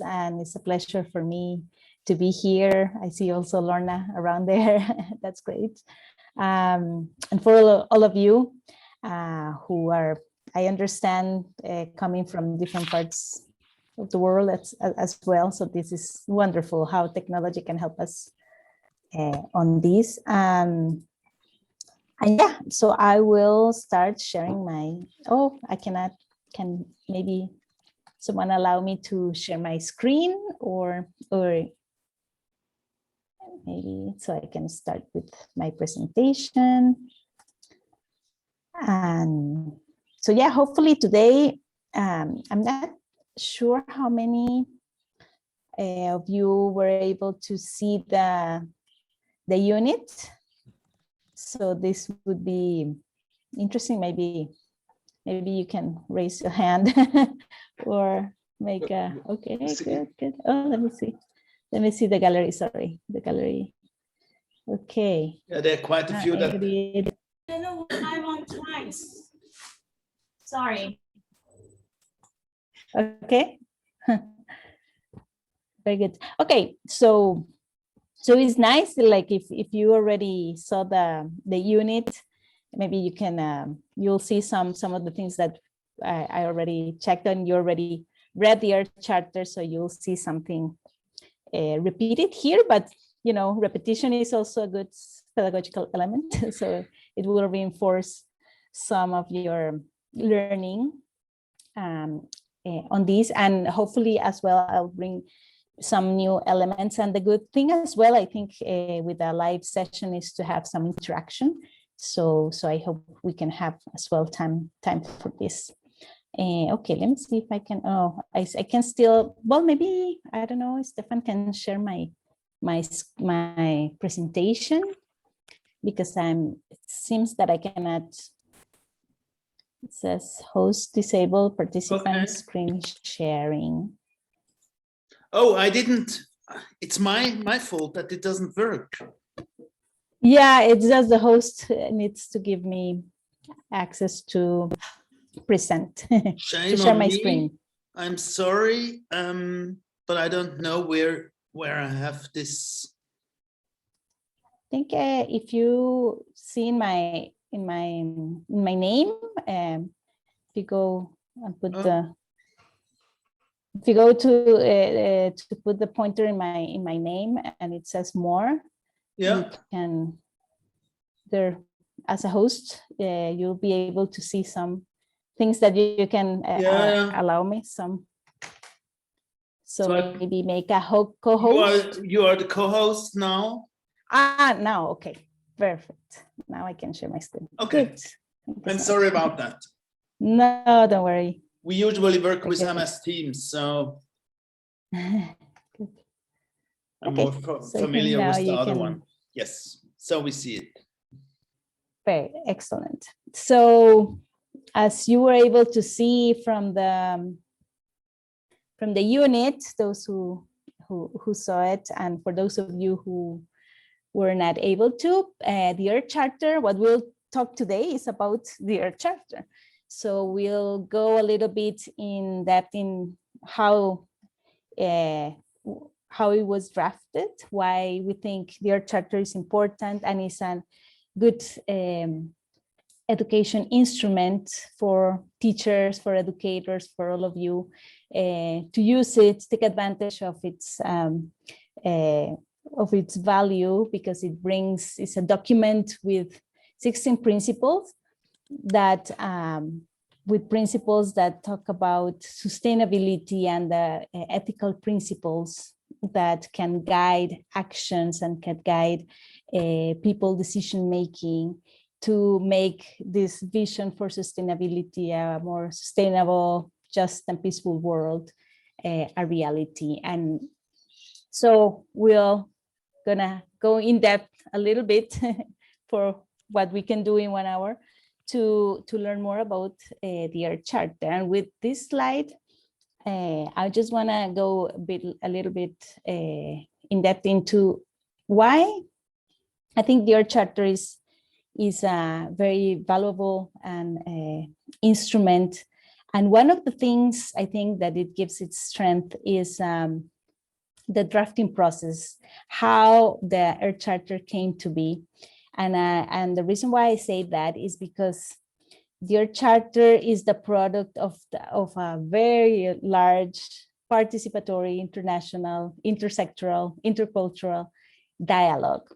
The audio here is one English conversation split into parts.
and it's a pleasure for me to be here. I see also Lorna around there. That's great. And for all of you who are, I understand, coming from different parts of the world as well. So this is wonderful how technology can help us on this. And yeah, so I will start sharing my, can maybe someone allow me to share my screen or maybe so I can start with my presentation. And so yeah, hopefully today, I'm not sure how many of you were able to see the unit. So this would be interesting. Maybe you can raise your hand or make a, okay, good. Oh, let me see the gallery, sorry, the gallery. Okay. Yeah, there are quite a few that. I don't know, I'm on twice. Sorry. Okay. Very good. Okay, so it's nice, like if you already saw the unit, maybe you can you'll see some of the things that I already checked on. You already read the Earth Charter, so you'll see something repeated here, but you know, repetition is also a good pedagogical element. So it will reinforce some of your learning on these, and hopefully as well, I'll bring some new elements. And the good thing as well, I think, with a live session is to have some interaction. So I hope we can have as well time for this. Okay, let me see if I can. Oh, I can still. Well, maybe I don't know. Stefan can share my presentation, because it seems that I cannot. It says host disabled participants screen sharing. Oh, I didn't. It's my fault that it doesn't work. Yeah, it's just the host needs to give me access to present, to share my screen. I'm sorry, but I don't know where I have this. I think if you see in my name, if you go and put if you go to put the pointer in my name and it says more, yeah, you can there as a host, you'll be able to see some things that you can allow me some. So maybe make a co-host. You are the co-host now. Now, okay, perfect. Now I can share my screen. Okay. Good. I'm sorry about that. No, don't worry. We usually work with MS Teams, so I'm more familiar with the other one. Yes, so we see it. Very excellent. So as you were able to see from the unit, those who saw it, and for those of you who were not able to, the Earth Charter, what we'll talk today is about the Earth Charter. So we'll go a little bit in depth in how it was drafted, why we think the Earth Charter is important and is a good education instrument for teachers, for educators, for all of you to use it, take advantage of its value, because it's a document with 16 principles that with principles that talk about sustainability and the ethical principles that can guide actions and can guide people decision making to make this vision for sustainability, a more sustainable, just and peaceful world, a reality. And so we're gonna go in depth a little bit for what we can do in 1 hour to learn more about the Earth Charter. And with this slide, I just wanna go a little bit in depth into why I think the Earth Charter is a very valuable and instrument And one of the things I think that it gives its strength is the drafting process, how the Earth Charter came to be. And the reason why I say that is because the Earth Charter is the product of a very large participatory, international, intersectoral, intercultural dialogue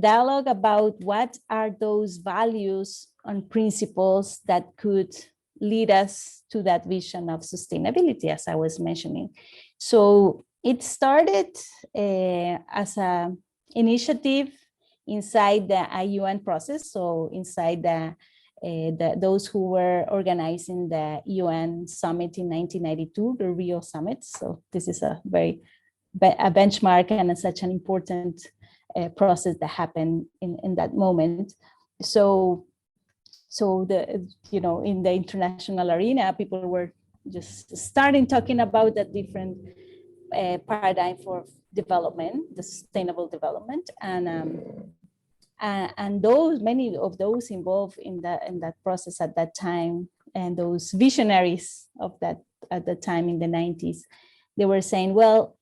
about what are those values and principles that could lead us to that vision of sustainability, as I was mentioning. So it started as an initiative inside the UN process, so inside those who were organizing the UN summit in 1992, the Rio summit. So this is a benchmark and such an important process that happened in that moment. So in the international arena, people were just starting talking about the different paradigm for development, the sustainable development, and many of those involved in that process at that time, and those visionaries of that at the time in the 90s, they were saying, well,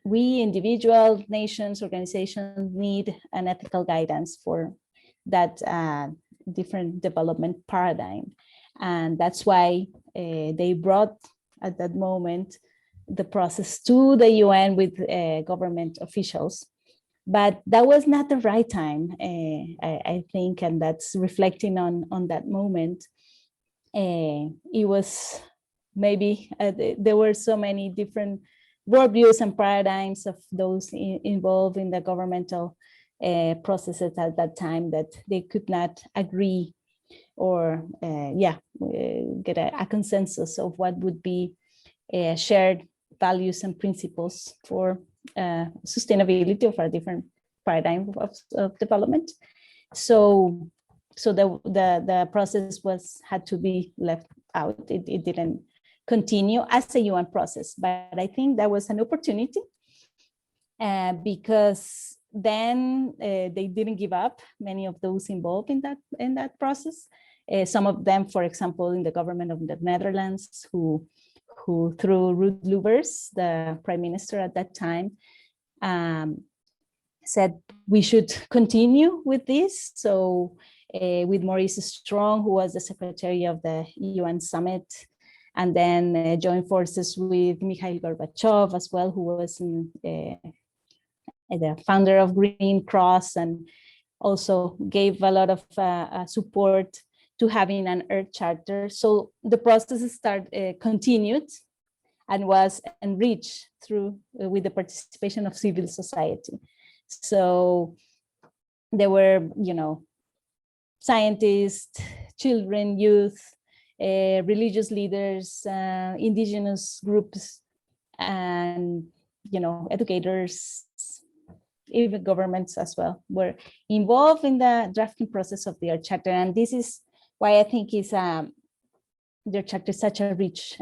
we individual nations, organizations need an ethical guidance for that different development paradigm. And that's why they brought at that moment the process to the UN with government officials. But that was not the right time, I think, and that's reflecting on that moment. It was maybe there were so many different worldviews and paradigms of those involved in the governmental processes at that time that they could not agree or get a consensus of what would be shared values and principles for sustainability of a different paradigm of development. So the process had to be left out. It didn't continue as a UN process, but I think that was an opportunity because then they didn't give up, many of those involved in that process. Some of them, for example, in the government of the Netherlands, who through Ruud Lubbers, the prime minister at that time, said we should continue with this. So with Maurice Strong, who was the secretary of the UN summit, and then joined forces with Mikhail Gorbachev as well, who was the founder of Green Cross, and also gave a lot of support to having an Earth Charter. So the process continued and was enriched through with the participation of civil society. So there were, scientists, children, youth, religious leaders, indigenous groups, and educators, even governments as well, were involved in the drafting process of the Earth Charter. And this is why I think the Earth Charter is such a rich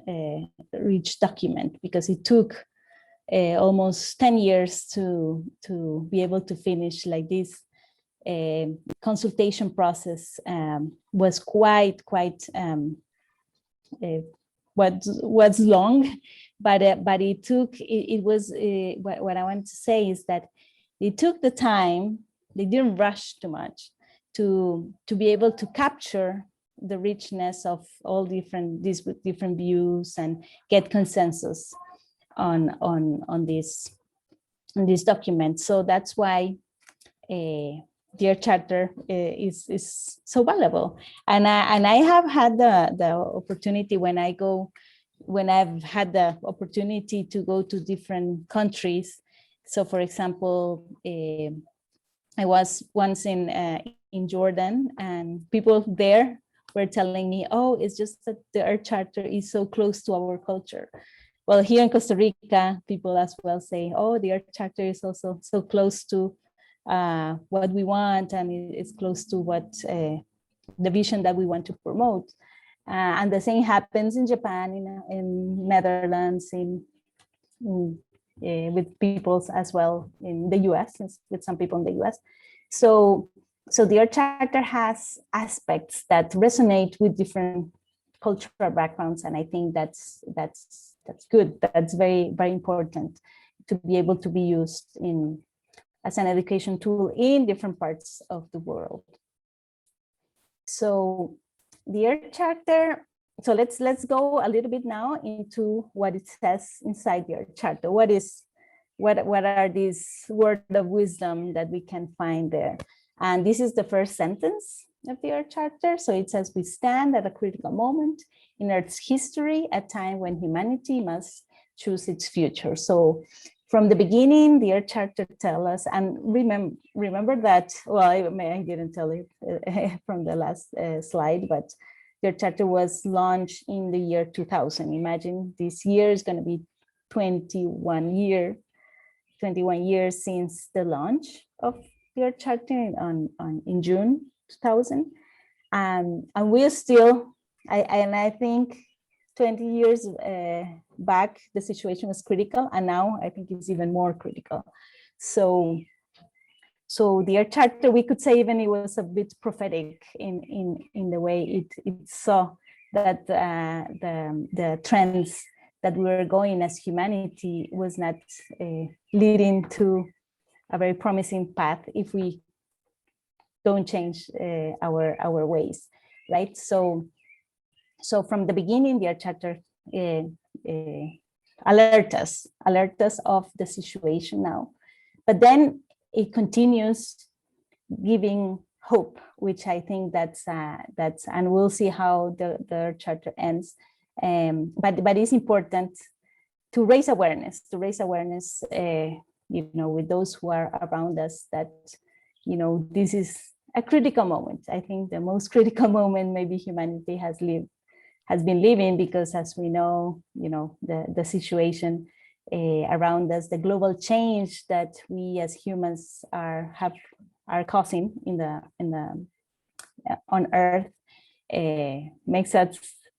document, because it took almost 10 years to be able to finish like this. Consultation process was quite was long, but it took, it was what I want to say is that it took the time. They didn't rush too much to be able to capture the richness of all these different views and get consensus on this document. So that's why the Earth Charter is so valuable. And I have had the opportunity when I've had the opportunity to go to different countries. So for example, I was once in Jordan, and people there were telling me, oh, it's just that the Earth Charter is so close to our culture. Well, here in Costa Rica, people as well say, oh, the Earth Charter is also so close to what we want, and it's close to what the vision that we want to promote. And the same happens in Japan, in Netherlands, with peoples as well in the US, with some people in the US. So the Earth Charter has aspects that resonate with different cultural backgrounds, and I think that's good. That's very, very important to be able to be used as an education tool in different parts of the world. So the Earth Charter. So let's go a little bit now into what it says inside the Earth Charter. What are these words of wisdom that we can find there? And this is the first sentence of the Earth Charter. So it says, we stand at a critical moment in Earth's history, a time when humanity must choose its future. So from the beginning, the Earth Charter tells us, and remember that, well, I didn't tell it from the last slide, but the Earth Charter was launched in the year 2000. Imagine this year is going to be 21 years since the launch of the Earth Charter in June 2000. And we're still, I think 20 years back, the situation was critical, and now I think it's even more critical. So the Earth Charter, we could say even it was a bit prophetic in the way it saw that the trends that we were going as humanity was not leading to a very promising path if we don't change our ways, right? So from the beginning, the Earth Charter alert us of the situation now, but then it continues giving hope, which I think that's and we'll see how the Earth Charter ends. But it's important to raise awareness, with those who are around us, that this is a critical moment. I think the most critical moment maybe humanity has been living, because as we know, the situation around us, the global change that we as humans are causing on Earth,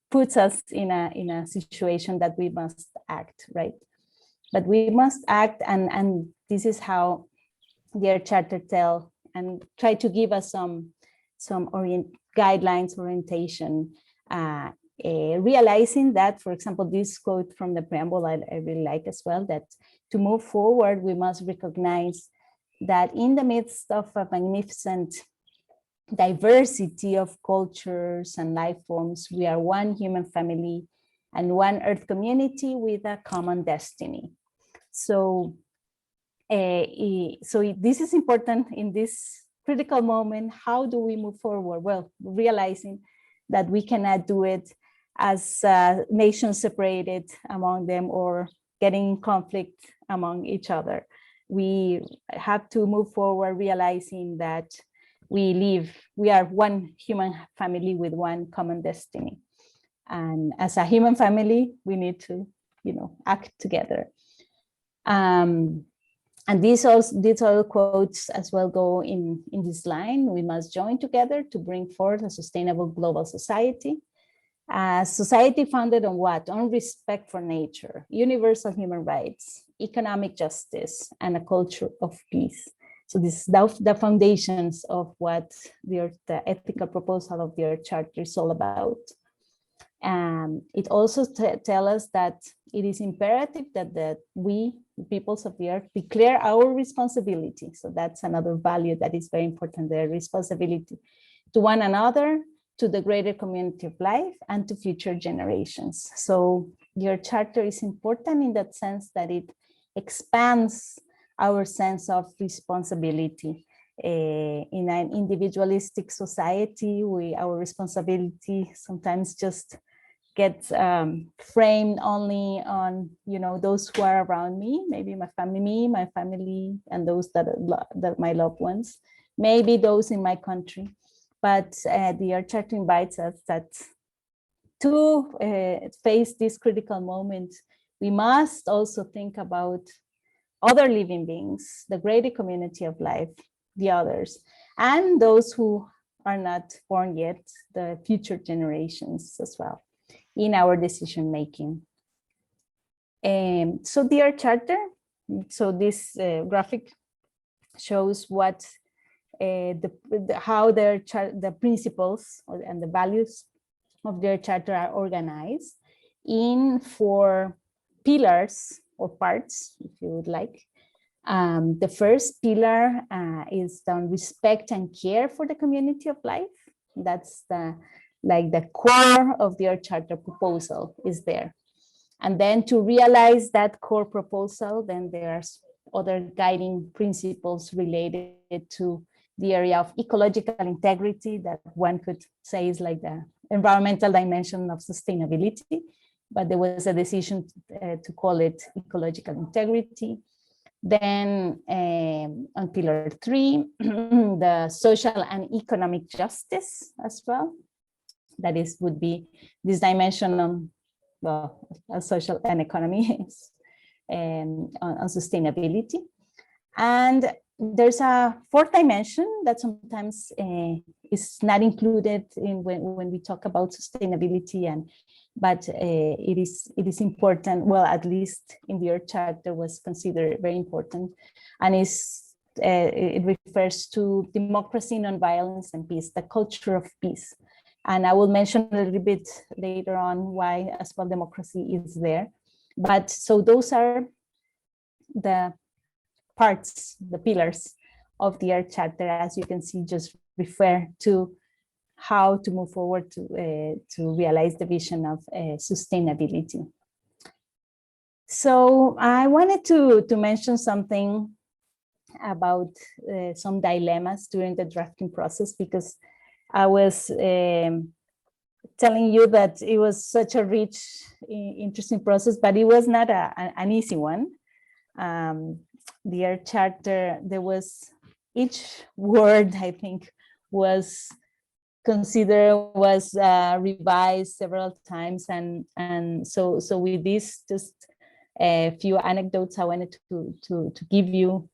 puts us in a situation that we must act, right? But we must act, and this is how the Earth Charter try to give us some guidelines, orientation, realizing that, for example, this quote from the preamble I really like as well, that to move forward, we must recognize that in the midst of a magnificent diversity of cultures and life forms, we are one human family and one Earth community with a common destiny. So this is important in this critical moment. How do we move forward? Well, realizing that we cannot do it as nations separated among them or getting in conflict among each other. We have to move forward realizing that we are one human family with one common destiny. And as a human family, we need to, act together. And these all quotes as well go in this line. We must join together to bring forth a sustainable global society. A society founded on what? On respect for nature, universal human rights, economic justice, and a culture of peace. So this is the foundations of what the ethical proposal of the Earth Charter is all about. It also tells us that it is imperative that we, the peoples of the Earth, declare our responsibility. So that's another value that is very important, the responsibility to one another, to the greater community of life, and to future generations. So your charter is important in that sense that it expands our sense of responsibility. In an individualistic society, our responsibility sometimes just gets framed only on those who are around me, maybe my family, and those that my loved ones, maybe those in my country. But the Earth Charter invites us that to face this critical moment, we must also think about other living beings, the greater community of life, the others, and those who are not born yet, the future generations as well, in our decision making. So the Earth Charter, so this graphic shows what how the principles and the values of their charter are organized in 4 pillars or parts, if you would like. The first pillar is on respect and care for the community of life. That's the core of their charter proposal is there. And then to realize that core proposal, then there's other guiding principles related to the area of ecological integrity that one could say is like the environmental dimension of sustainability, but there was a decision to call it ecological integrity. Then on pillar 3, the social and economic justice as well. That is, would be this dimension on, well, social and economy on sustainability. And there's a 4th dimension that sometimes is not included in when we talk about sustainability, but it is important. Well, at least in the Earth Charter was considered very important, and it refers to democracy, nonviolence, and peace, the culture of peace. And I will mention a little bit later on why as well democracy is there. But so those are the parts, the pillars of the Earth Charter, as you can see, just refer to how to move forward to realize the vision of sustainability. So I wanted to mention something about some dilemmas during the drafting process, because I was telling you that it was such a rich, interesting process, but it was not an easy one. The Earth Charter, there was each word, I think, was considered, was revised several times, and so with this, just a few anecdotes I wanted to give you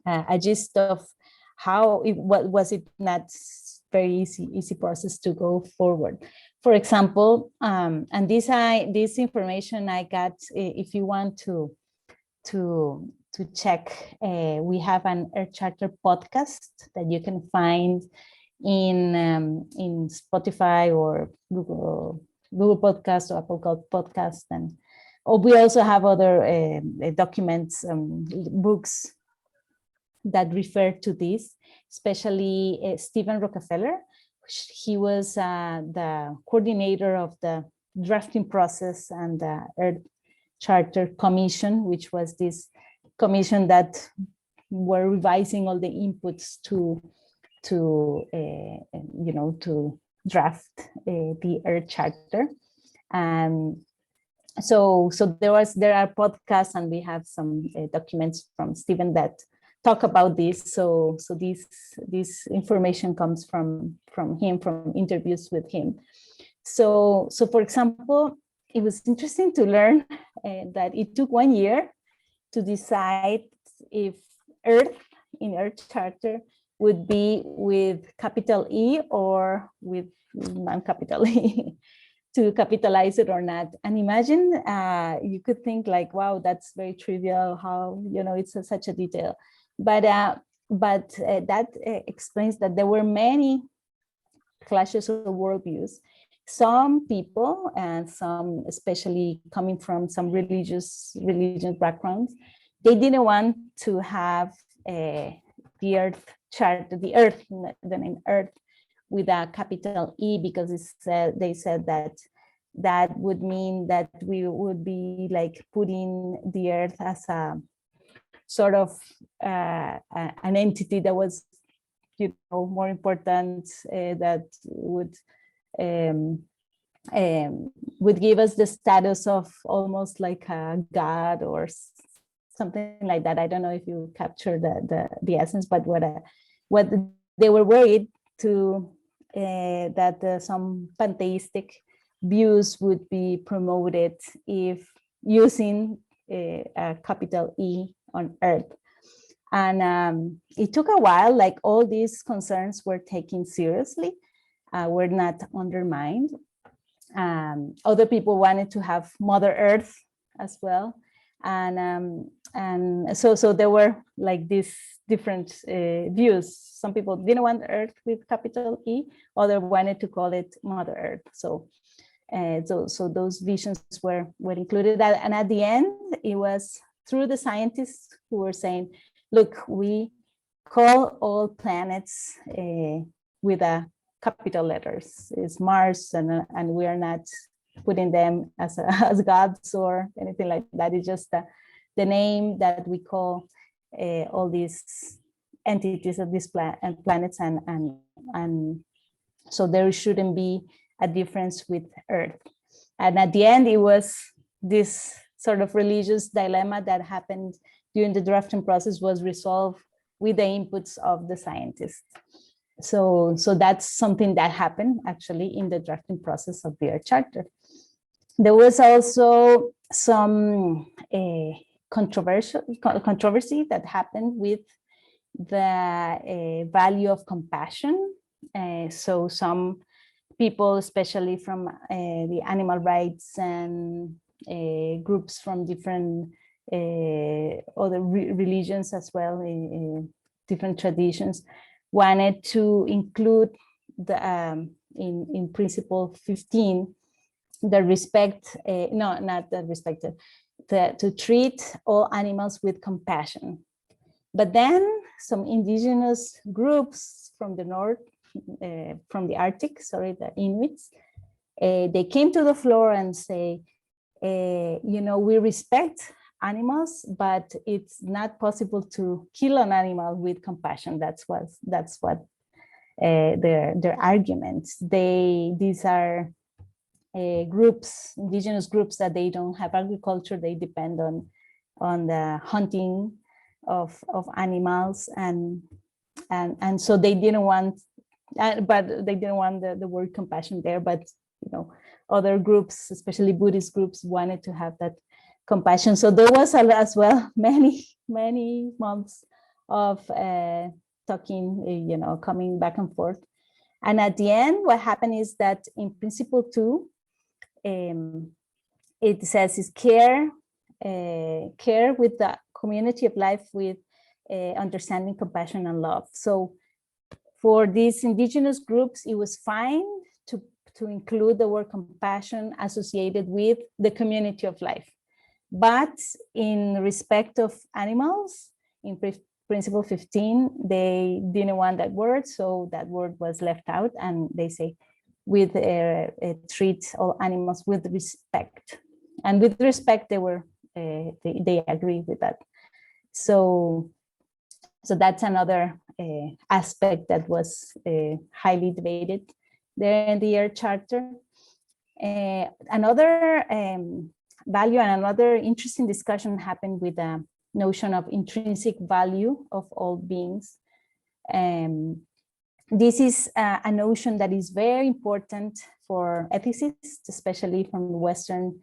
a gist of how what was it not very easy process to go forward. For example, and this information I got, if you want to check, we have an Earth Charter podcast that you can find in Spotify or Google Podcast or Apple Podcast, and we also have other documents, books that refer to this, especially Stephen Rockefeller. He was the coordinator of the drafting process and the Earth Charter Commission, which was this commission that were revising all the inputs to draft the Earth Charter. So there are podcasts, and we have some documents from Stephen that talk about this. So this information comes from him, from interviews with him. So for example, it was interesting to learn that it took 1 year to decide if Earth in Earth Charter would be with capital E or with non-capital E, to capitalize it or not. And imagine, you could think like, wow, that's very trivial, how, it's such a detail. But that explains that there were many clashes of worldviews. Some people, and some especially coming from some religious backgrounds, they didn't want to have the Earth Charter, the name Earth, with a capital E, because they said that would mean that we would be like putting the Earth as a sort of an entity that was, more important, that would give us the status of almost like a god or something like that. I don't know if you capture the essence, but what they were worried to that some pantheistic views would be promoted if using a capital E on Earth. And it took a while, like all these concerns were taken seriously, were not undermined. Other people wanted to have Mother Earth as well. And so there were like these different views. Some people didn't want Earth with capital E, others wanted to call it Mother Earth. So those visions were included. And at the end, it was through the scientists who were saying, look, we call all planets with a capital letters. It's Mars, and we are not putting them as gods or anything like that. It's just the name that we call all these entities of these planets, and so there shouldn't be a difference with Earth. And at the end, it was this sort of religious dilemma that happened during the drafting process was resolved with the inputs of the scientists. So that's something that happened actually in the drafting process of the Earth Charter. There was also some controversy that happened with the value of compassion. So some people, especially from the animal rights and groups from different other religions as well, different traditions, wanted to include the in principle 15 the respect, no, not the respect, to treat all animals with compassion. But then some indigenous groups from the north, from the Arctic, the Inuits, they came to the floor and say, we respect animals, but it's not possible to kill an animal with compassion. That's what their arguments. These are groups, indigenous groups, that they don't have agriculture. They depend on the hunting of animals, and so they didn't want, but they didn't want the word compassion there. But other groups, especially Buddhist groups, wanted to have that compassion. So there was as well many months of talking, coming back and forth. And at the end, what happened is that in principle 2, it says is care with the community of life with understanding, compassion, and love. So for these indigenous groups, it was fine to include the word compassion associated with the community of life. But in respect of animals, in principle 15, they didn't want that word, so that word was left out, and they say with treat all animals with respect. And with respect, they were they agree with that. So that's another aspect that was highly debated there in the Earth Charter. Another value and another interesting discussion happened with the notion of intrinsic value of all beings. This is a notion that is very important for ethicists, especially from Western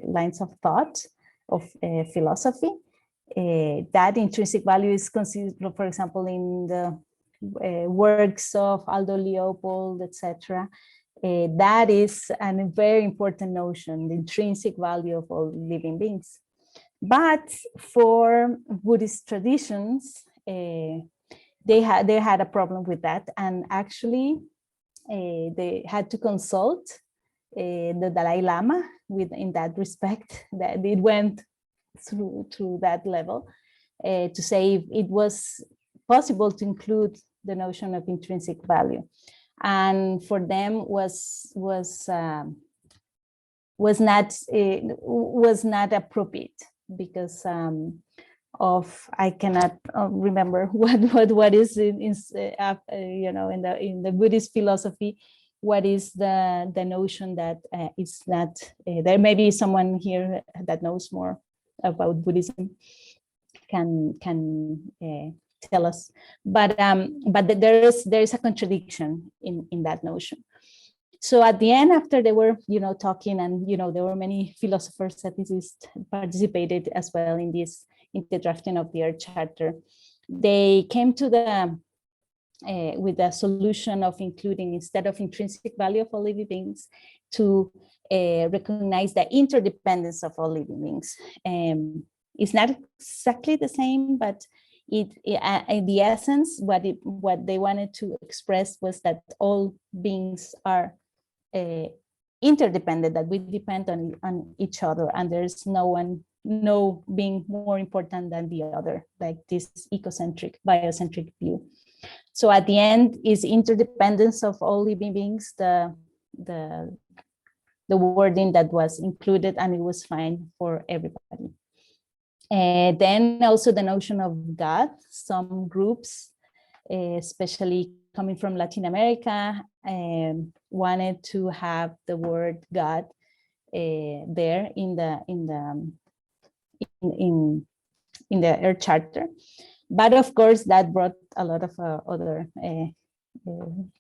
lines of thought of philosophy. That intrinsic value is considered, for example, in the works of Aldo Leopold, etc. That is a very important notion, the intrinsic value of all living beings. But for Buddhist traditions, they had a problem with that, and actually they had to consult the Dalai Lama in that respect. That it went through that level to say if it was possible to include the notion of intrinsic value, and for them was not appropriate because I cannot remember what is in the Buddhist philosophy. What is the notion that is not? There may be someone here that knows more about Buddhism can tell us, but there is a contradiction in that notion. So at the end, after they were talking, and there were many philosophers, ethicists participated as well in the drafting of the Earth Charter. They came to with a solution of including, instead of intrinsic value of all living beings, to recognize the interdependence of all living beings. It's not exactly the same, but in the essence, what they wanted to express was that all beings are interdependent, that we depend on each other, and there's no being more important than the other, like this ecocentric, biocentric view. So at the end is interdependence of all living beings, the wording that was included, and it was fine for everybody. Then also the notion of God. Some groups, especially coming from Latin America, wanted to have the word God there in the Earth Charter. But of course, that brought a lot of other.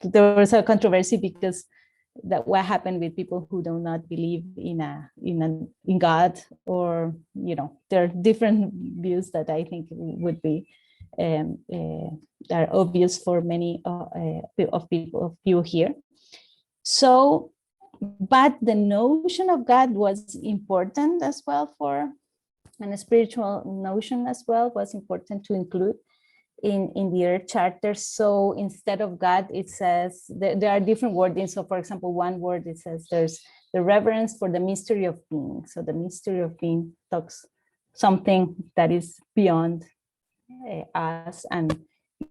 There was a controversy because that what happened with people who do not believe in God, or there are different views that I think would be are obvious for many of you here. So, but the notion of God was important as well, and a spiritual notion as well was important to include in the Earth Charter. So instead of God, it says there are different wordings. So for example, one word, it says there's the reverence for the mystery of being. So the mystery of being talks something that is beyond us, and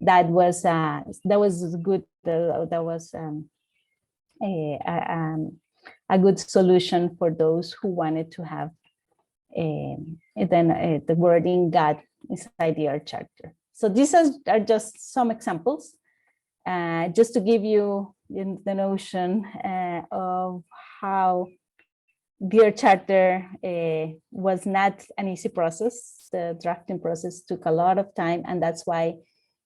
that was good. That was a good solution for those who wanted to have the wording God inside the Earth Charter. So these are just some examples, just to give you the notion of how the Earth Charter was not an easy process. The drafting process took a lot of time, and that's why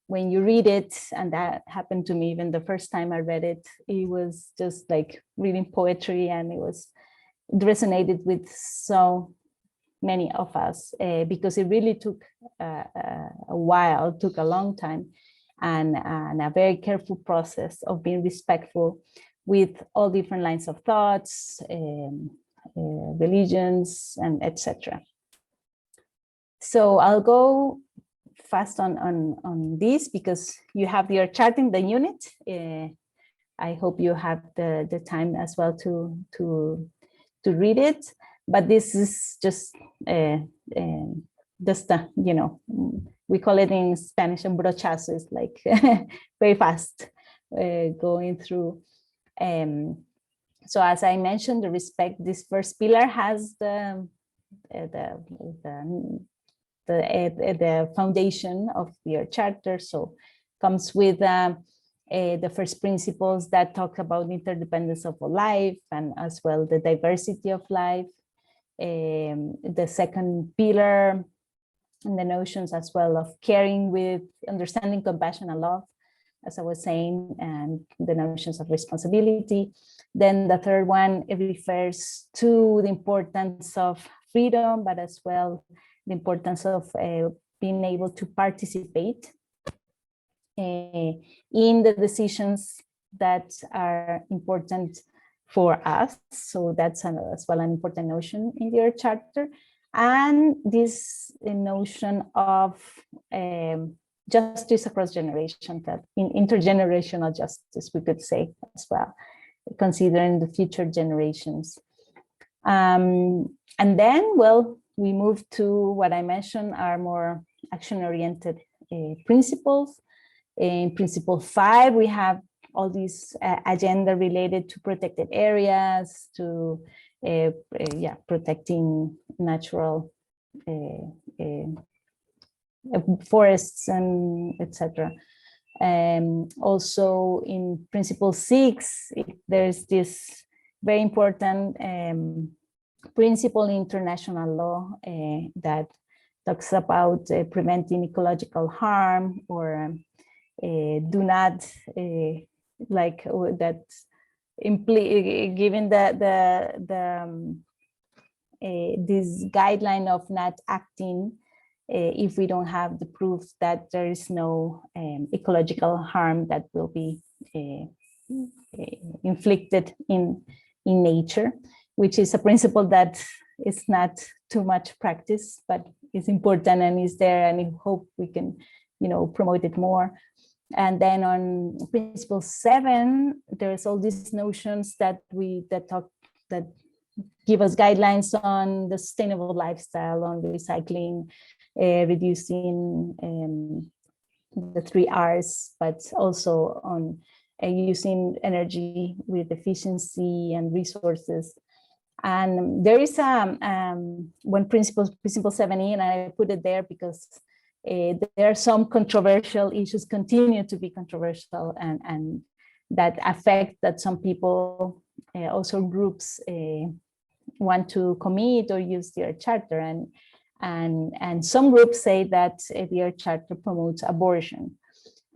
when you read it, and that happened to me even the first time I read it, it was just like reading poetry, and it resonated with so many of us, because it really took a while, took a long time, and a very careful process of being respectful with all different lines of thoughts, religions, and etc. So I'll go fast on this because you have your chart in the unit. I hope you have the time as well to read it. But this is just we call it in Spanish, un brochazo, is like very fast going through. So as I mentioned, the respect, this first pillar has the foundation of your charter. So comes with the first principles that talk about interdependence of life, and as well the diversity of life. The second pillar, and the notions as well of caring with understanding, compassion, and love, as I was saying, and the notions of responsibility. Then the third one, it refers to the importance of freedom, but as well the importance of being able to participate in the decisions that are important for us. So that's as well an important notion in the Earth Charter. And this notion of justice across generations, that in intergenerational justice, we could say as well, considering the future generations. And then, well, we move to what I mentioned are more action-oriented principles. In Principle 5, we have all these agenda related to protected areas, to protecting natural forests, and etc. Also in Principle 6, there's this very important principle in international law that talks about preventing ecological harm, or do not like that, given this guideline of not acting if we don't have the proof that there is no ecological harm that will be inflicted in nature, which is a principle that is not too much practice, but is important and is there, and I hope we can, promote it more. And then on principle 7, there's all these notions that give us guidelines on the sustainable lifestyle, on recycling, reducing the 3 R's, but also on using energy with efficiency and resources. And there is one principle 7E, and I put it there because there are some controversial issues, continue to be controversial, and that affect that some people, also groups, want to commit or use the Earth Charter, and some groups say that the Earth Charter promotes abortion,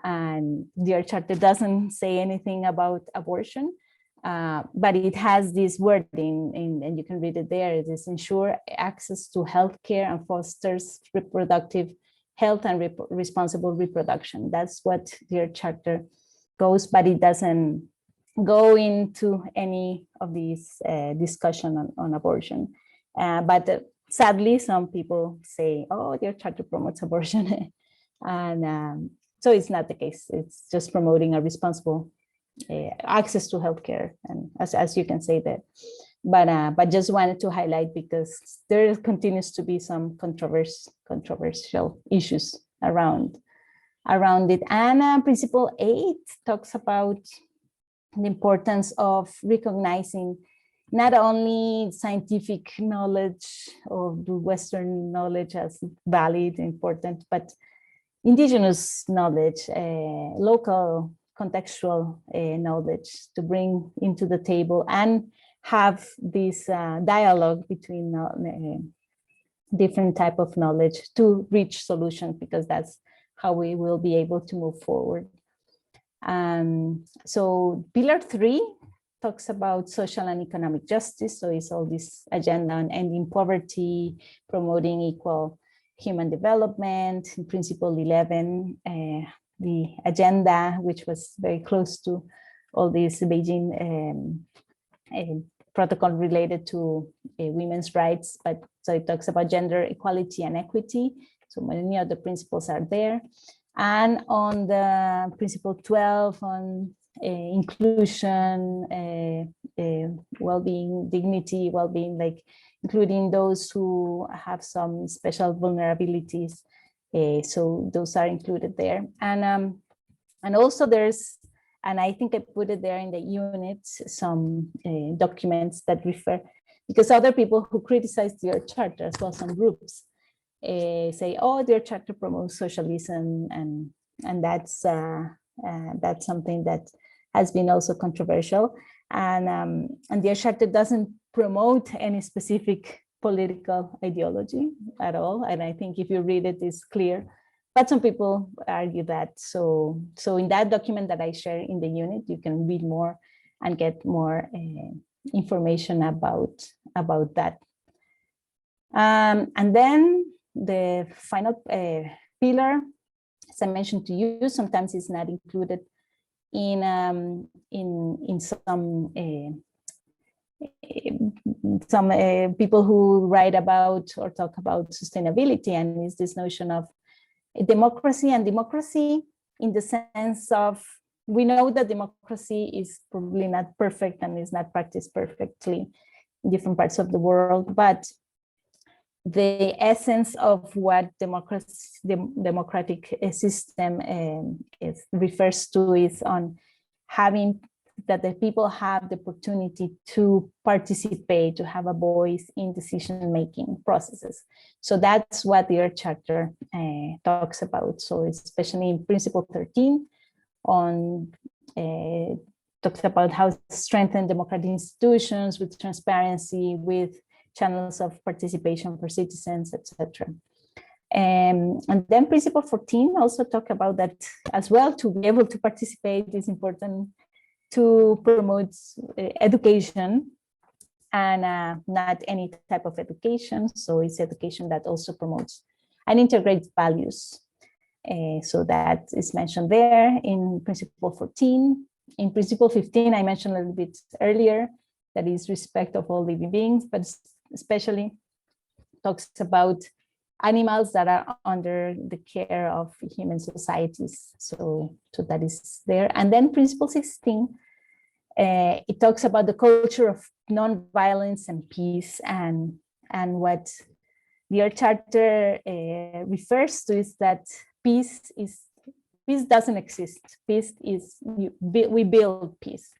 and the Earth Charter doesn't say anything about abortion, but it has this wording, and you can read it there. It is ensure access to healthcare and fosters reproductive health and responsible reproduction. That's what the Earth Charter goes, but it doesn't go into any of these discussion on abortion. But sadly, some people say, oh, the Earth Charter promotes abortion. And so it's not the case. It's just promoting a responsible access to healthcare, and as you can say that. But just wanted to highlight because there continues to be some controversial issues around it. And principle 8 talks about the importance of recognizing not only scientific knowledge or the Western knowledge as valid, important, but indigenous knowledge, local contextual knowledge to bring into the table and have this dialogue between different type of knowledge to reach solutions, because that's how we will be able to move forward. So pillar 3 talks about social and economic justice. So it's all this agenda on ending poverty, promoting equal human development. In principle 11, the agenda, which was very close to all these Beijing protocol related to women's rights, but so it talks about gender equality and equity. So many of the principles are there. And on the principle 12 on inclusion, well-being, dignity, well-being, like including those who have some special vulnerabilities. So those are included there. And also there's, and I think I put it there in the units, some documents that refer, because other people who criticize the Earth Charter as well, some groups, say, oh, the Earth Charter promotes socialism, and that's something that has been also controversial. And the Earth Charter doesn't promote any specific political ideology at all. And I think if you read it, it's clear. But some people argue that. So in that document that I share in the unit, you can read more and get more information about that. And then the final pillar, as I mentioned to you, sometimes it's not included in some people who write about or talk about sustainability, and is this notion of democracy, and democracy in the sense of, we know that democracy is probably not perfect and is not practiced perfectly in different parts of the world, but the essence of what democracy, the democratic system refers to is on having that the people have the opportunity to participate, to have a voice in decision-making processes. So that's what the Earth Charter talks about. So especially in Principle 13 on talks about how to strengthen democratic institutions with transparency, with channels of participation for citizens, etc. And then Principle 14 also talk about that as well. To be able to participate is important to promote education, and not any type of education. So it's education that also promotes and integrate values. So that is mentioned there in Principle 14. In Principle 15, I mentioned a little bit earlier, that is respect of all living beings, but especially talks about animals that are under the care of human societies. So that is there. And then Principle 16, it talks about the culture of non-violence and peace, and what the Earth Charter refers to is that peace doesn't exist. Peace is, we build peace.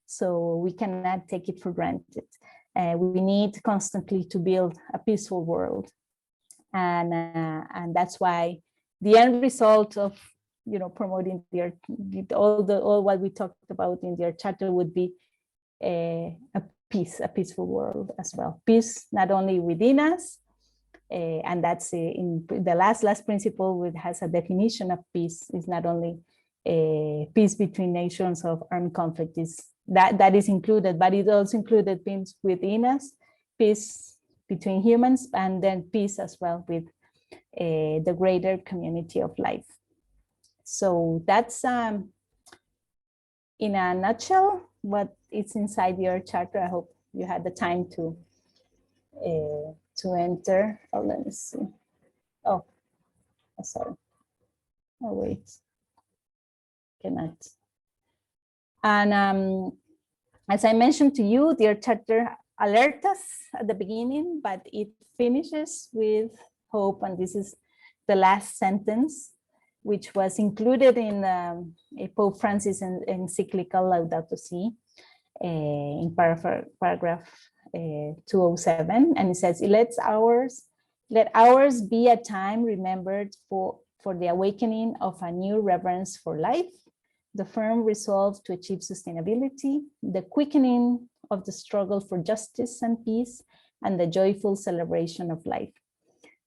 So we cannot take it for granted. We need constantly to build a peaceful world. And that's why the end result of promoting the Earth, all what we talked about in the Earth Charter would be a peaceful world as well. Peace not only within us, and that's in the last principle, which has a definition of peace, is not only peace between nations of armed conflict, that is included, but it also included peace within us, peace between humans, and then peace as well with the greater community of life. So that's in a nutshell what is inside your charter. I hope you had the time to enter. Oh, let me see. Oh, sorry. Oh, wait. Cannot. And as I mentioned to you, the Earth Charter alerts us at the beginning, but it finishes with hope. And this is the last sentence, which was included in Pope Francis' encyclical Laudato Si, in paragraph 207, and it says, let ours be a time remembered for the awakening of a new reverence for life, the firm resolve to achieve sustainability, the quickening of the struggle for justice and peace, and the joyful celebration of life.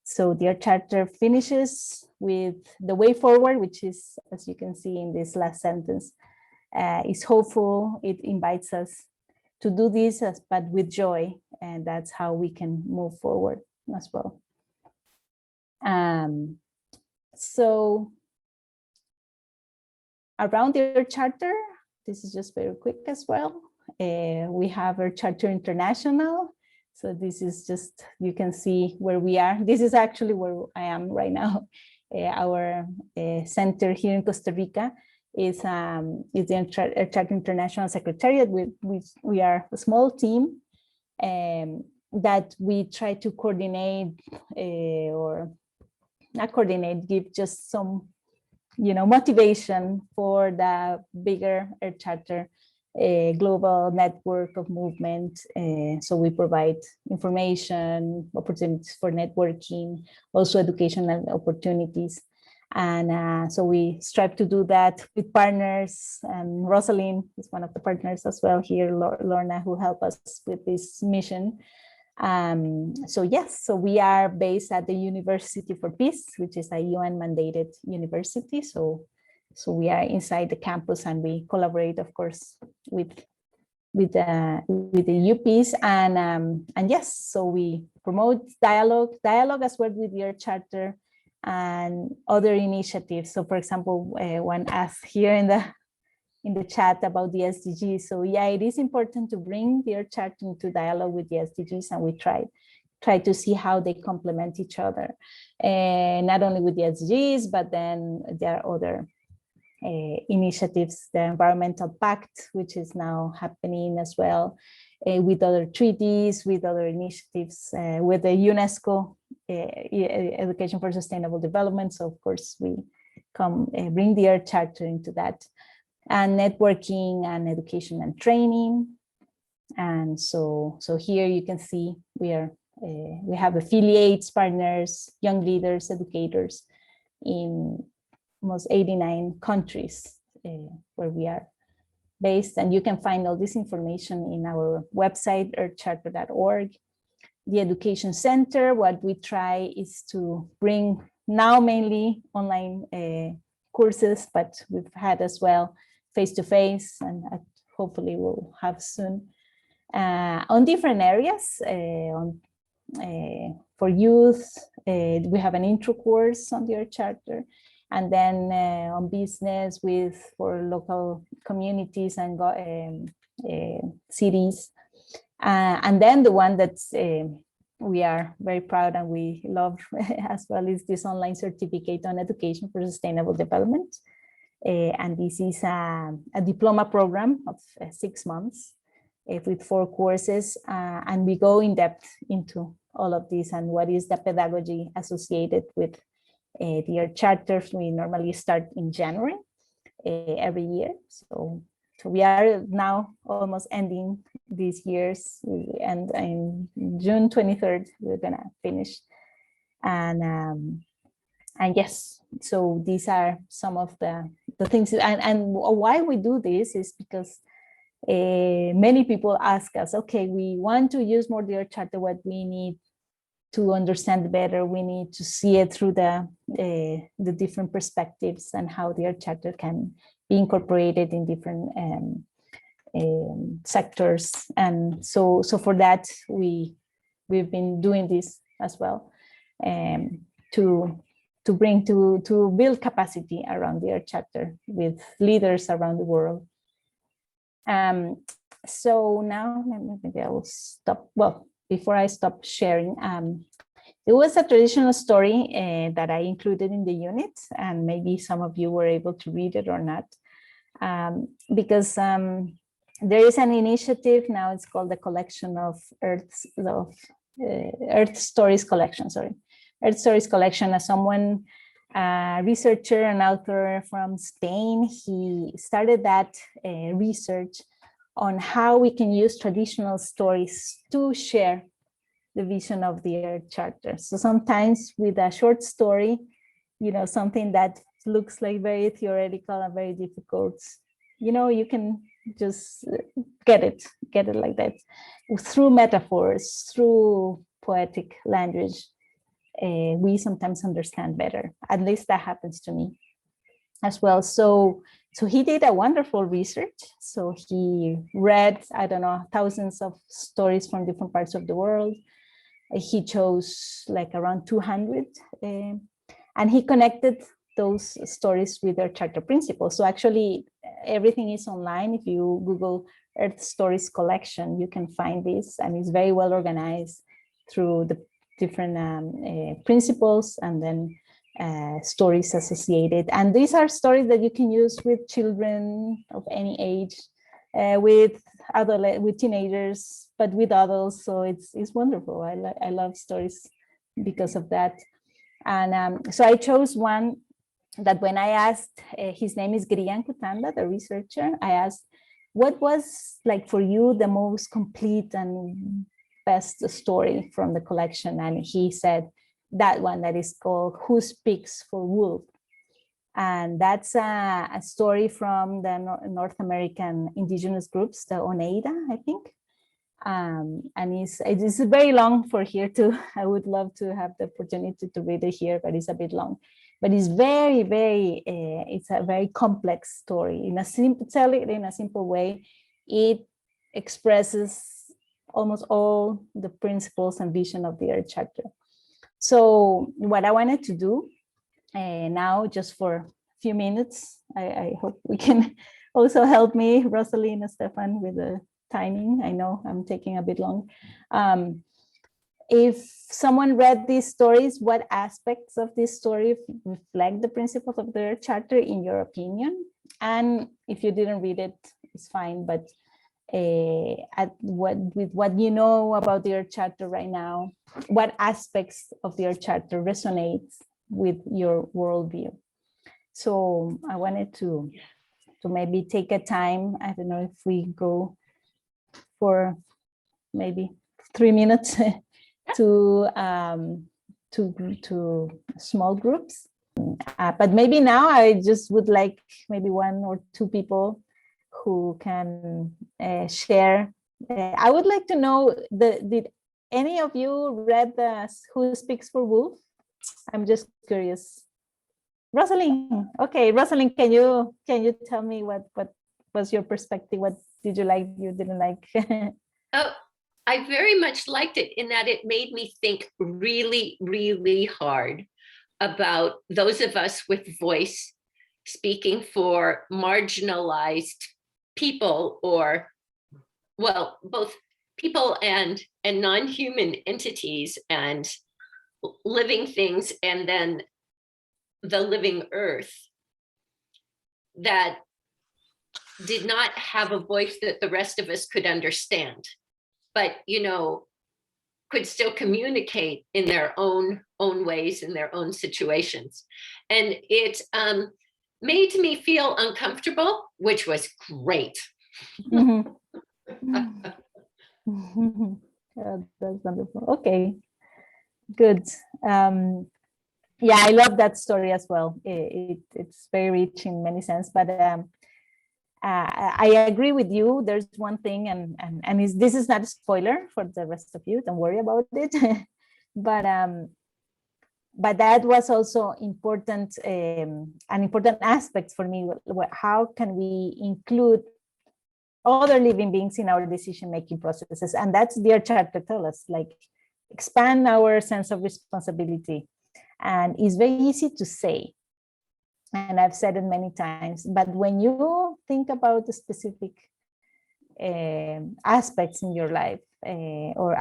So the Earth Charter finishes with the way forward, which is, as you can see in this last sentence, is hopeful. It invites us to do this, but with joy, and that's how we can move forward as well. So around the Earth Charter, this is just very quick as well. We have Earth Charter International. So this is just, you can see where we are. This is actually where I am right now. Our center here in Costa Rica is the Earth Charter International Secretariat. We are a small team that we try to coordinate, or not coordinate, give just some motivation for the bigger Earth Charter global network of movement. So we provide information, opportunities for networking, also educational opportunities. And so we strive to do that with partners. And Rosalind is one of the partners as well here, Lorna, who help us with this mission. So yes, so we are based at the University for Peace, which is a UN mandated university. So we are inside the campus, and we collaborate, of course, with the UPs, and yes, so we promote dialogue as well with your charter and other initiatives. So for example, one asked here in the chat about the SDGs. So yeah, it is important to bring their charter into dialogue with the SDGs, and we try to see how they complement each other, not only with the SDGs, but then there are other initiatives, the Environmental Pact, which is now happening as well, with other treaties, with other initiatives, with the UNESCO Education for Sustainable Development. So of course we bring the Earth Charter into that, and networking and education and training. And so here you can see we have affiliates, partners, young leaders, educators in almost 89 countries where we are based. And you can find all this information in our website, earthcharter.org. The Education Center, what we try is to bring now mainly online courses, but we've had as well face-to-face, and hopefully we'll have soon, on different areas, for youth, we have an intro course on the Earth Charter, and then on business for local communities and cities. And then the one that's we are very proud and we love as well is this online certificate on education for sustainable development. And this is a diploma program of 6 months with 4 courses. And we go in depth into all of this and what is the pedagogy associated with the Earth Charter. We normally start in January every year. So we are now almost ending these years, and in June 23rd, we're gonna finish. And yes, so these are some of the things, and why we do this is because many people ask us, okay, we want to use more the Earth Charter, what we need to understand better, we need to see it through the different perspectives and how the Earth Charter can be incorporated in different sectors. And so for that, we've been doing this as well, to build capacity around the Earth Charter with leaders around the world. So now maybe I will stop. Well, before I stop sharing, there was a traditional story that I included in the unit, and maybe some of you were able to read it or not, because there is an initiative now. It's called the collection of Earth Stories collection. Sorry, Earth Stories collection. As someone, researcher and author from Spain, he started that research on how we can use traditional stories to share the vision of the Earth Charter. So sometimes with a short story, something that looks like very theoretical and very difficult, you can just get it like that. Through metaphors, through poetic language, we sometimes understand better. At least that happens to me as well. So he did a wonderful research. So he read, I don't know, thousands of stories from different parts of the world. He chose like around 200, and he connected those stories with their charter principles. So actually everything is online. If you Google Earth Stories collection, you can find this, and it's very well organized through the different principles and then stories associated. And these are stories that you can use with children of any age, with teenagers, but with adults. So it's wonderful. I love stories because of that. And so I chose one that when I asked, his name is Grian Kutanda, the researcher, I asked, what was like for you the most complete and best story from the collection? And he said that one that is called Who Speaks for Wolf. And that's a story from the North American indigenous groups, the Oneida, I think. And it's very long for here too. I would love to have the opportunity to read it here, but it's a bit long. But it's very, very, it's a very complex story. Tell it in a simple way, it expresses almost all the principles and vision of the Earth Charter. So what I wanted to do now, just for a few minutes, I hope we can also help me, Rosaline and Stefan, with the timing. I know I'm taking a bit long. If someone read these stories, what aspects of this story reflect the principles of the Earth Charter in your opinion? And if you didn't read it, it's fine, but with what you know about the Earth Charter right now, what aspects of the Earth Charter resonates with your worldview? So I wanted to maybe take a time. I don't know if we go for maybe 3 minutes to small groups. But maybe now I just would like maybe 1 or 2 people who can share. I would like to know, did any of you read the Who Speaks for Wolf? I'm just curious. Rosalind, okay, Rosalind, can you tell me what was your perspective? What did you like, you didn't like? Oh, I very much liked it in that it made me think really, really hard about those of us with voice speaking for marginalized people, or, well, both people and non-human entities and living things, and then the living earth, that did not have a voice that the rest of us could understand, but, you know, could still communicate in their own ways, in their own situations. And it made me feel uncomfortable, which was great. Mm-hmm. That's wonderful. Okay, good. Yeah, I love that story as well. It's very rich in many sense, but I agree with you. There's one thing, and this is not a spoiler for the rest of you. Don't worry about it. but that was also important, an important aspect for me. How can we include other living beings in our decision-making processes? And that's their charter tell us, like, expand our sense of responsibility. And it's very easy to say, and I've said it many times, but when you think about the specific aspects in your life, or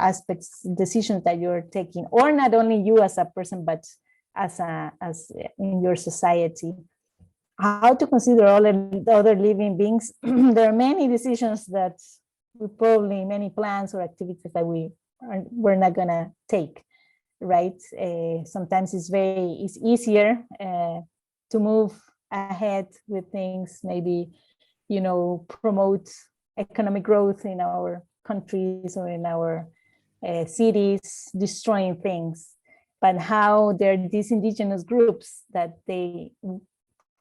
decisions that you're taking, or not only you as a person, but as in your society, how to consider all the other living beings. There are many decisions that many plans or activities that we're not gonna take, right? Sometimes it's easier to move ahead with things, maybe, promote economic growth in our countries or in our cities, destroying things. But how there are these indigenous groups that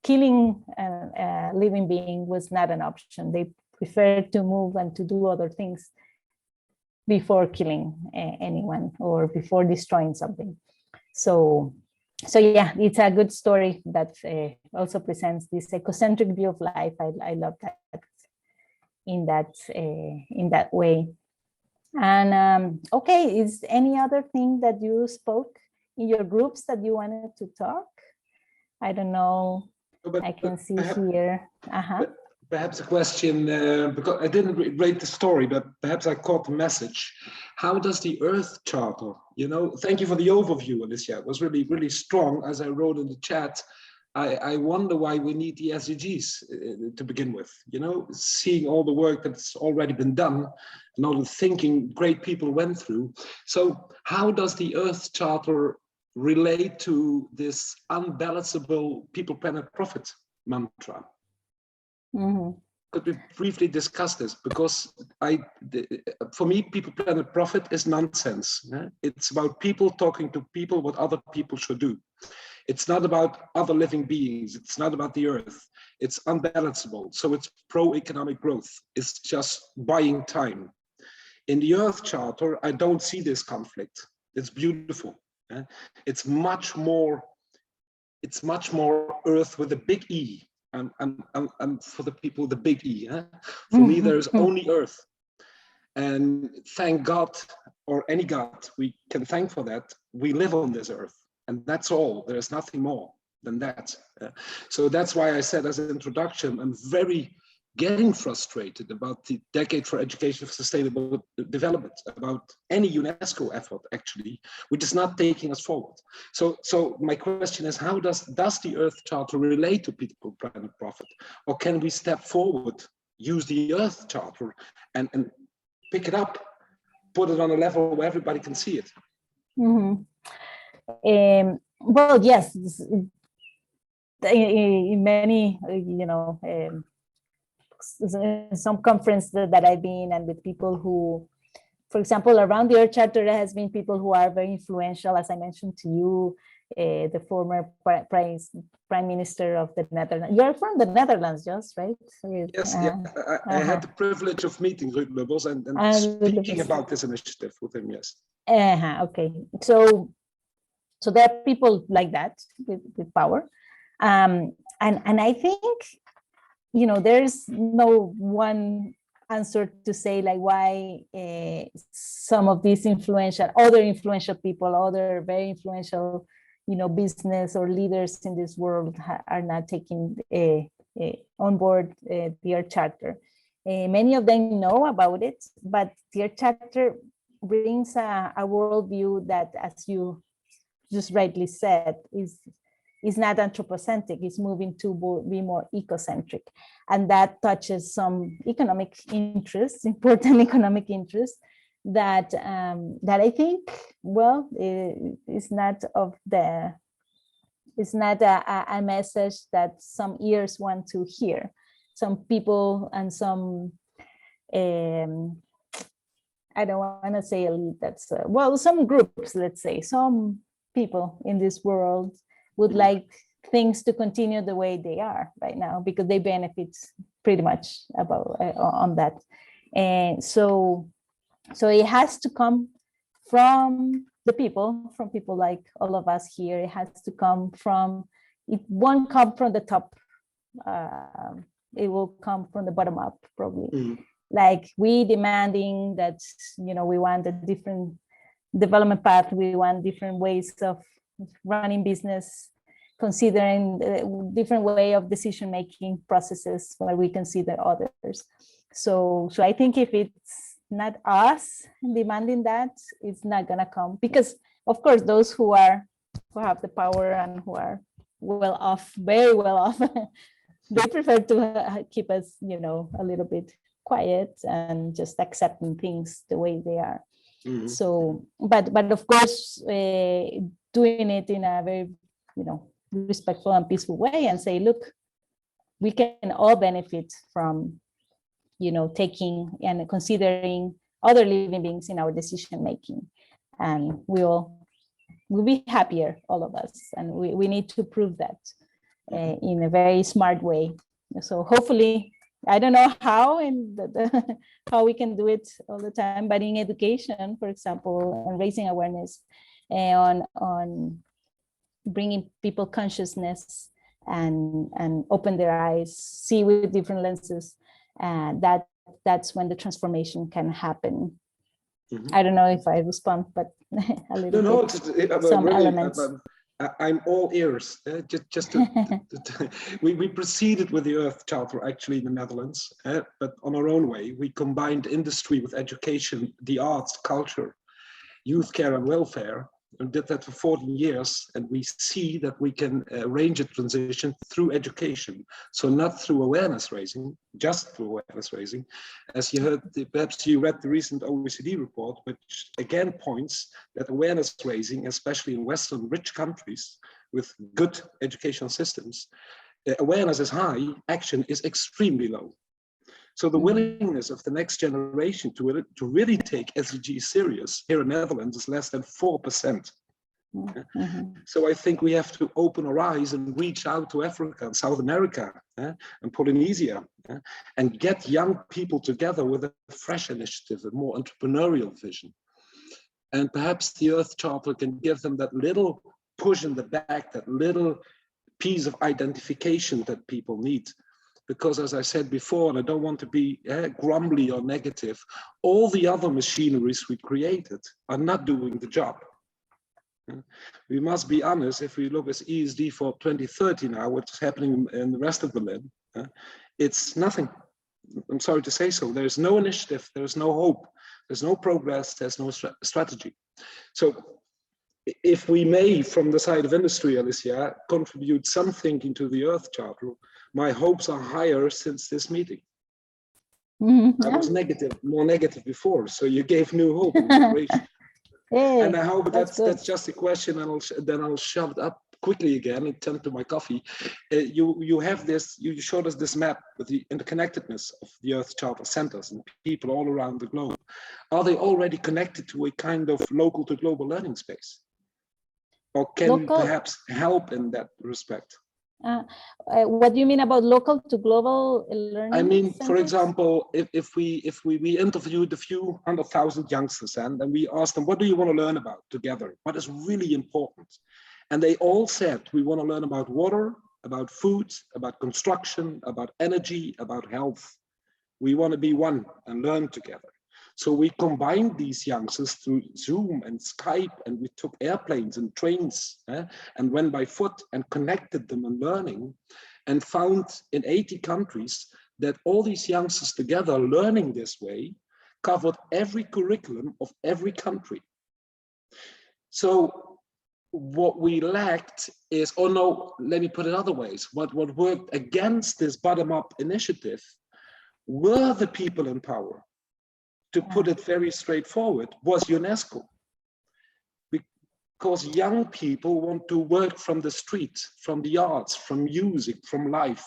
killing a living being was not an option. They preferred to move and to do other things before killing anyone or before destroying something. So yeah, it's a good story that also presents this ecocentric view of life. I love that in that way. And okay, is any other thing that you spoke in your groups that you wanted to talk? I don't know. I can see here. Perhaps a question, because I didn't read the story, but perhaps I caught the message. How does the Earth Charter, thank you for the overview, Alicia. It was really, really strong. As I wrote in the chat, I wonder why we need the SDGs to begin with, seeing all the work that's already been done and all the thinking great people went through. So how does the Earth Charter relate to this unbalanceable people, planet, profit mantra? Mm-hmm. Could we briefly discuss this? Because for me, people, planet, profit is nonsense. It's about people talking to people what other people should do. It's not about other living beings. It's not about the earth. It's unbalanceable. So it's pro-economic growth. It's just buying time. In the Earth Charter, I don't see this conflict. It's beautiful. It's much more earth with a big E. And for the people, the big E. For me, there's only earth. And thank God, or any God we can thank for that, we live on this earth. And that's all. There's nothing more than that. So that's why I said as an introduction, I'm very getting frustrated about the Decade for Education for Sustainable Development, about any UNESCO effort, actually, which is not taking us forward. So my question is, how does the Earth Charter relate to people, planet, profit? Or can we step forward, use the Earth Charter and pick it up, put it on a level where everybody can see it? Mm-hmm. Well, yes, in many, some conference that I've been, and with people who, for example, around the Earth Charter, there has been people who are very influential, as I mentioned to you, the former Prime Minister of the Netherlands. You're from the Netherlands, just right? Yes, I had the privilege of meeting Ruud Lubbers and speaking about this initiative with him, yes. Okay, so there are people like that with power, and I think, there's no one answer to say like why some of these other influential people, other very influential, business or leaders in this world are not taking on board the Earth Charter. Many of them know about it, but the Earth Charter brings a worldview that, as you just rightly said, is not anthropocentric. It's moving to be more ecocentric, and that touches some economic interests, important economic interests that I think, well, it's not a message that some ears want to hear. Some people and some I don't want to say elite. That's some groups, let's say, some people in this world would like things to continue the way they are right now because they benefit pretty much on that. And so it has to come from the people, from people like all of us here. It has to come from, it won't come from the top. It will come from the bottom up, probably. Like we demanding that, we want a different development path. We want different ways of running business, considering a different way of decision-making processes where we consider others. So I think if it's not us demanding that, it's not gonna come, because of course those who have the power and who are well off, very well off, they prefer to keep us, a little bit quiet and just accepting things the way they are. So, but of course, doing it in a very, respectful and peaceful way, and say, look, we can all benefit from, taking and considering other living beings in our decision making, and we'll be happier, all of us, and we need to prove that in a very smart way. So hopefully, I don't know how how we can do it all the time, but in education, for example, and raising awareness on bringing people consciousness and open their eyes, see with different lenses, that's when the transformation can happen. I don't know if I respond, but a little bit, some really, elements. I'm all ears. We proceeded with the Earth Charter actually in the Netherlands, but on our own way. We combined industry with education, the arts, culture, youth care and welfare, and did that for 14 years. And we see that we can arrange a transition through education. So not through awareness raising, just through awareness raising. As you heard, perhaps you read the recent OECD report, which again points that awareness raising, especially in Western rich countries with good educational systems, awareness is high, action is extremely low. So the willingness of the next generation to really take SDGs serious here in the Netherlands is less than 4%. So I think we have to open our eyes and reach out to Africa and South America and Polynesia and get young people together with a fresh initiative, a more entrepreneurial vision. And perhaps the Earth Charter can give them that little push in the back, that little piece of identification that people need. Because as I said before, and I don't want to be grumbly or negative, all the other machineries we created are not doing the job. We must be honest, if we look at ESD for 2030 now, what's happening in the rest of Berlin, it's nothing. I'm sorry to say so. There's no initiative, there's no hope, there's no progress, there's no strategy. So if we may, from the side of industry, Alicia, contribute some thinking to the Earth Charter, my hopes are higher since this meeting. I was more negative before, so you gave new hope and inspiration. And I hope that's just a question, and then I'll shut it up quickly again and turn to my coffee. You have this, you showed us this map with the interconnectedness of the Earth Charter centers and people all around the globe. Are they already connected to a kind of local to global learning space? Or can we perhaps help in that respect? What do you mean about local to global learning? I mean, centers? for example, if we interviewed a few 100,000 youngsters and we asked them, what do you want to learn about together? What is really important? And they all said, we want to learn about water, about food, about construction, about energy, about health. We want to be one and learn together. So we combined these youngsters through Zoom and Skype, and we took airplanes and trains and went by foot and connected them and learning, and found in 80 countries that all these youngsters together learning this way covered every curriculum of every country. So what we lacked is, oh no, let me put it other ways. What worked against this bottom-up initiative were the people in power. To put it very straightforward, was UNESCO. Because young people want to work from the street, from the arts, from music, from life.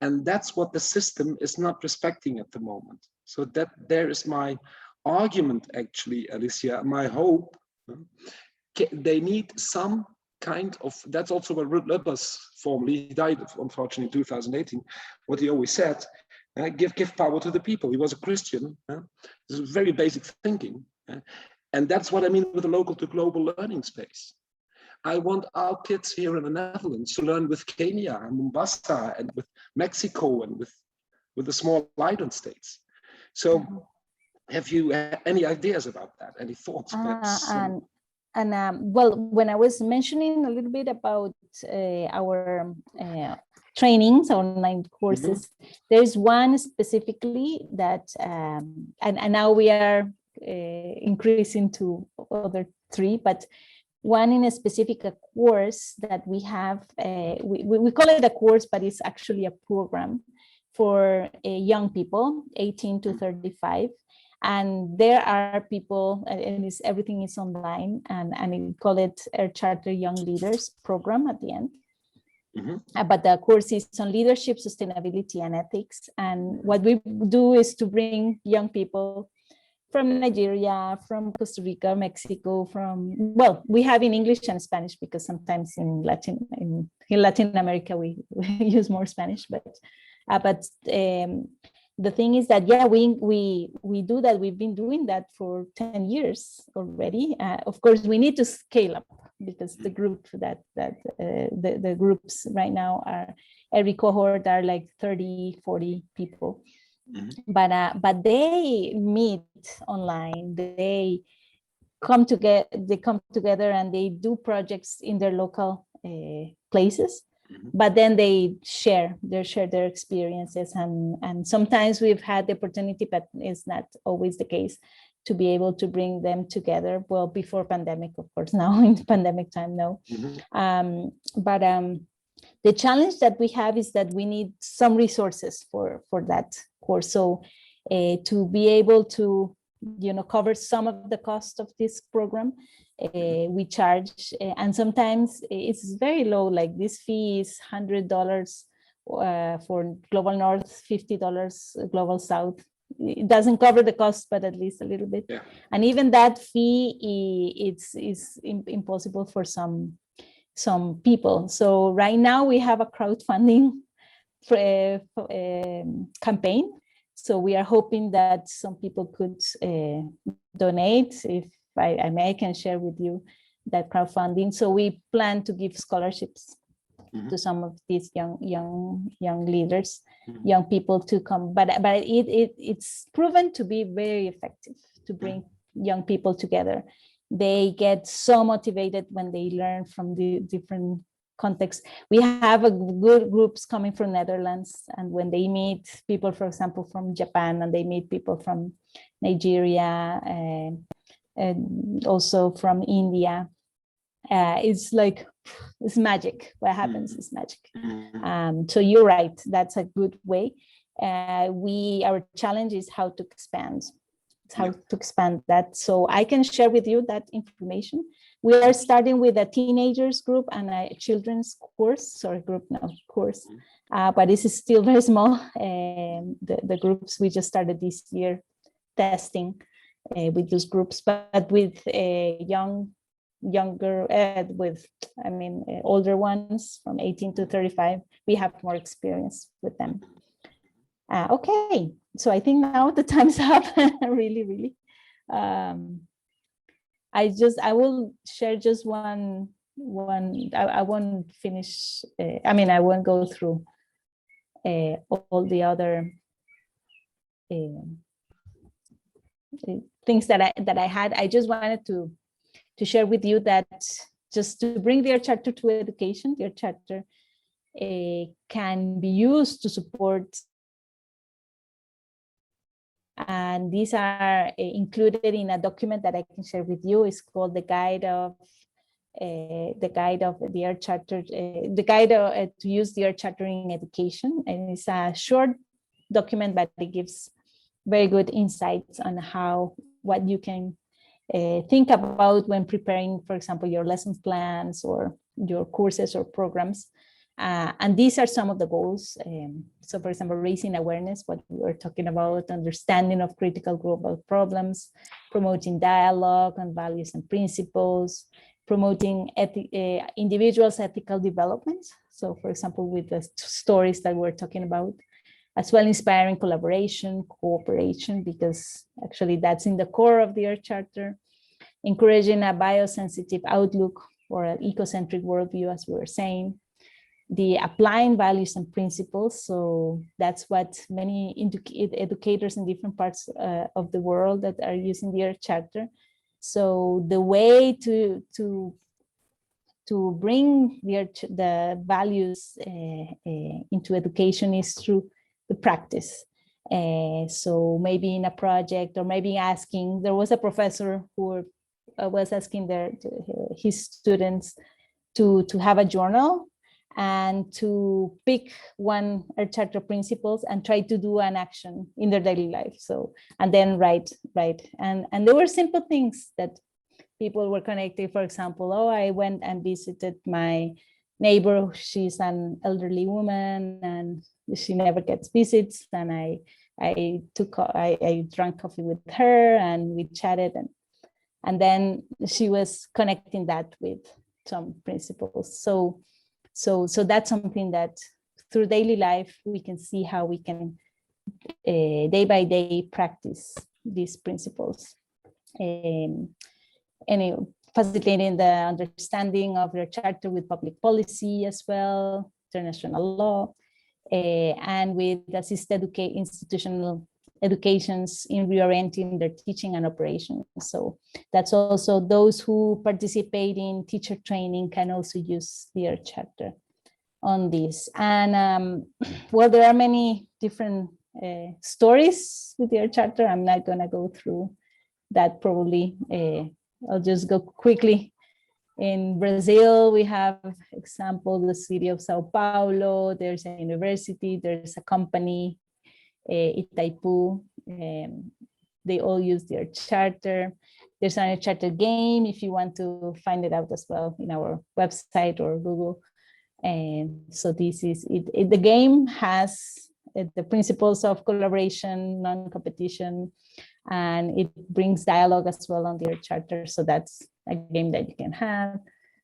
And that's what the system is not respecting at the moment. So that there is my argument, actually, Alicia, my hope. They need some kind of, that's also what Ruud Lubbers formerly, he died unfortunately in 2018, what he always said, give power to the people. He was a Christian. This is very basic thinking. And that's what I mean with the local to global learning space. I want our kids here in the Netherlands to learn with Kenya and Mombasa and with Mexico and with the small island states. So have you any ideas about that? Any thoughts? Well, when I was mentioning a little bit about our trainings, online courses, there's one specifically that, and now we are increasing to other 3, but one in a specific course that we have, we call it a course, but it's actually a program for young people, 18 to 35. And there are people, and everything is online, and we call it Air Charter Young Leaders Program at the end. But the course is on leadership, sustainability, and ethics. And what we do is to bring young people from Nigeria, from Costa Rica, Mexico, well, we have in English and Spanish, because sometimes in Latin America we use more Spanish, but the thing is that, yeah, we do that. We've been doing that for 10 years already. Of course, we need to scale up, because the group the groups right now are, every cohort are like 30, 40 people. But they meet online. They come together and they do projects in their local places. But then they share their experiences, and sometimes we've had the opportunity, but it's not always the case, to be able to bring them together. Well, before pandemic, of course, now in pandemic time, no. But the challenge that we have is that we need some resources for that course. So to be able to, cover some of the cost of this program, we charge, and sometimes it's very low, like this fee is $100 for Global North, $50 Global South. It doesn't cover the cost, but at least a little bit. Yeah. And even that fee, it's impossible for some people. So right now we have a crowdfunding campaign. So we are hoping that some people could donate. If I may, I can share with you that crowdfunding. So we plan to give scholarships to some of these young leaders, young people to come. But it's proven to be very effective to bring young people together. They get so motivated when they learn from the different contexts. We have a good groups coming from Netherlands, and when they meet people, for example, from Japan, and they meet people from Nigeria, and also from India, it's like, it's magic. What happens is magic. So you're right, that's a good way. Our challenge is how to expand. To expand that. So I can share with you that information. We are starting with a teenagers group and a children's course, course. But this is still very small. The groups we just started this year testing with those groups, but with older ones from 18 to 35, we have more experience with them. Okay, so I think now the time's up. really. I will share just one. I won't finish. I won't go through all the other things that I had. I just wanted to share with you that just to bring their charter to education, their charter can be used to support, and these are included in a document that I can share with you. It's called the guide of the Earth Charter, the guide to use the Earth Charter in education. And it's a short document, but it gives very good insights on what you can think about when preparing, for example, your lesson plans or your courses or programs. And these are some of the goals. So for example, raising awareness, what we were talking about, understanding of critical global problems, promoting dialogue on values and principles, promoting individuals' ethical development. So for example, with the stories that we're talking about, as well inspiring collaboration, cooperation, because actually that's in the core of the Earth Charter, encouraging a biosensitive outlook or an ecocentric worldview, as we were saying, the applying values and principles. So that's what many educators in different parts of the world that are using the Earth Charter. So the way to bring the values into education is through the practice. So maybe in a project, or maybe asking, there was a professor who was asking his students to have a journal and to pick one Earth Charter principles and try to do an action in their daily life. So, and then write. And there were simple things that people were connected. For example, I went and visited my neighbor. She's an elderly woman and she never gets visits. And I drank coffee with her and we chatted, and then she was connecting that with some principles. So that's something that through daily life, we can see how we can day by day practice these principles. And facilitating the understanding of their charter with public policy as well, international law, and with assist institutional educations in reorienting their teaching and operation. So that's also those who participate in teacher training can also use the Earth Charter on this. And well, there are many different stories with the Earth Charter. I'm not gonna go through that probably. I'll just go quickly. In Brazil, we have example, the city of Sao Paulo, there's a university, there's a company, Itaipu, they all use their charter. There's an Earth Charter game if you want to find it out as well in our website or Google. And so this is it. The game has the principles of collaboration, non-competition, and it brings dialogue as well on the Earth Charter. So that's a game that you can have.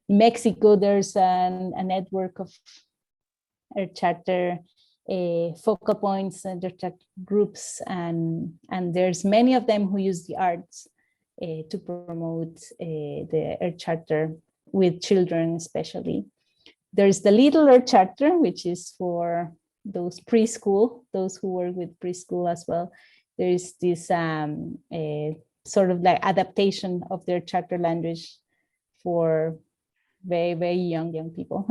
In Mexico, there's a network of Earth Charter focal points and groups, and there's many of them who use the arts to promote the Earth Charter with children especially. There's the Little Earth Charter, which is for those preschool, those who work with preschool as well. There is this sort of like adaptation of their charter language for very, very young people.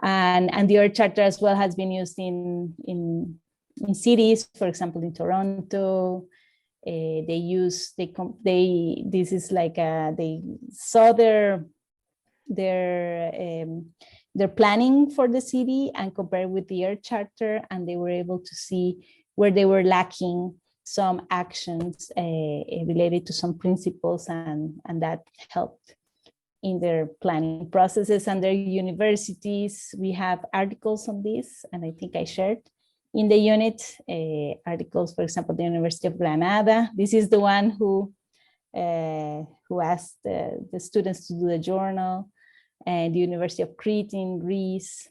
And the Earth Charter as well has been used in cities, for example, in Toronto. This is like they saw their planning for the city and compare with the Earth Charter, and they were able to see where they were lacking some actions related to some principles, and that helped in their planning processes. And their universities, we have articles on this, and I think I shared in the unit articles, for example, the University of Granada. This is the one who asked the students to do the journal, and the University of Crete in Greece.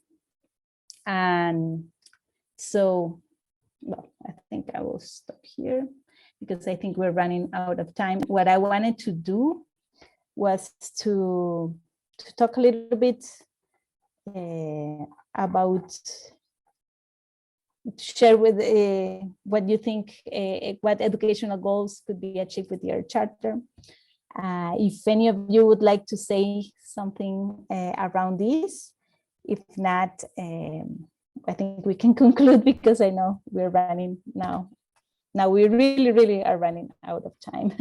And so, well, I think I will stop here because I think we're running out of time. What I wanted to do was to talk a little bit about share with what you think, what educational goals could be achieved with your charter. If any of you would like to say something around this, if not, I think we can conclude because I know we're running now. Now we really, really are running out of time.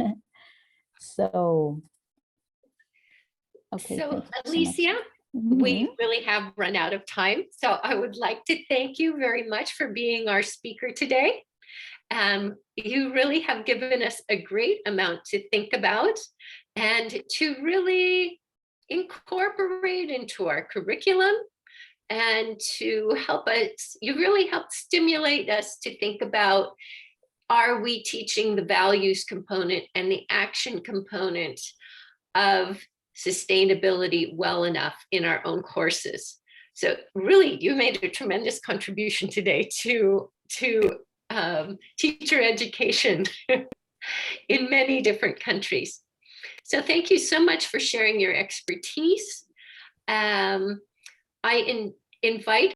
So, okay. So Alicia, we really have run out of time. So I would like to thank you very much for being our speaker today. You really have given us a great amount to think about and to really incorporate into our curriculum, and to help us. You really helped stimulate us to think about, are we teaching the values component and the action component of sustainability well enough in our own courses? So really, you made a tremendous contribution today to teacher education in many different countries. So thank you so much for sharing your expertise. I invite